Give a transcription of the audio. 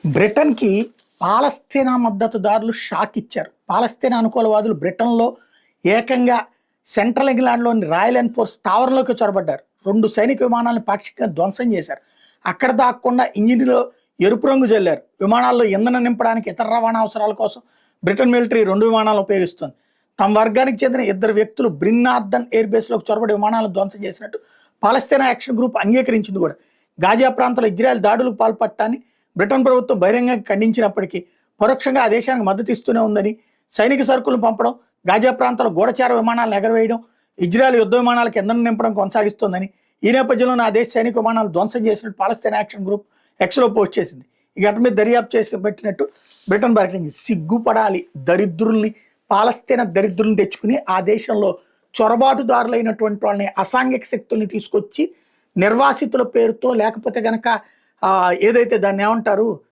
బ్రిటన్‌కి పాలస్తీనా మద్దతుదారులు షాక్ ఇచ్చారు. పాలస్తీనా అనుకూలవాదులు బ్రిటన్‌లో ఏకంగా సెంట్రల్ ఇంగ్లాండ్‌లోని రాయల్ ఎన్‌ఫోర్స్ స్థావరంలోకి చొరబడ్డారు. 2 సైనిక విమానాలను పాక్షికంగా ధ్వంసం చేశారు. అక్కడ దాక్కుండా ఇంజిన్‌లో ఎరుపు రంగు జల్లారు. విమానాల్లో ఇంధనం నింపడానికి ఇతర రవాణా అవసరాల కోసం బ్రిటన్ మిలిటరీ 2 విమానాలను ఉపయోగిస్తోంది. తమ వర్గానికి చెందిన 2 వ్యక్తులు బ్రిన్ నార్దర్న్ ఎయిర్ బేస్‌లోకి చొరబడి విమానాలను ధ్వంసం చేసినట్టు పాలస్తీనా యాక్షన్ గ్రూప్ అంగీకరించింది కూడా. గాజా ప్రాంతంలో ఇజ్రాయెల్ దాడులకు పాల్పడటాన్ని బ్రిటన్ ప్రభుత్వం బహిరంగంగా ఖండించినప్పటికీ పరోక్షంగా ఆ దేశానికి మద్దతు ఇస్తూనే ఉందని, సైనిక సరుకులను పంపడం, గాజా ప్రాంతంలో గూఢచార విమానాలను ఎగరవేయడం, ఇజ్రాయెల్ యుద్ధ విమానాలకు ఇంధనం నింపడం కొనసాగిస్తోందని, ఈ నేపథ్యంలో ఆ దేశ సైనిక విమానాలు ధ్వంసం చేసినట్టు పాలస్తీనా యాక్షన్ గ్రూప్ ఎక్స్లో పోస్ట్ చేసింది. ఈ ఘటన మీద దర్యాప్తు చేసి పెట్టినట్టు బ్రిటన్ ప్రకటించింది. సిగ్గుపడాలి దరిద్రుల్ని, పాలస్తీనా దరిద్రుల్ని తెచ్చుకుని ఆ దేశంలో చొరబాటుదారులైనటువంటి వాళ్ళని, అసాంఘిక శక్తుల్ని తీసుకొచ్చి నిర్వాసితుల పేరుతో లేకపోతే గనక ఏదైతే దాన్ని ఏమంటారు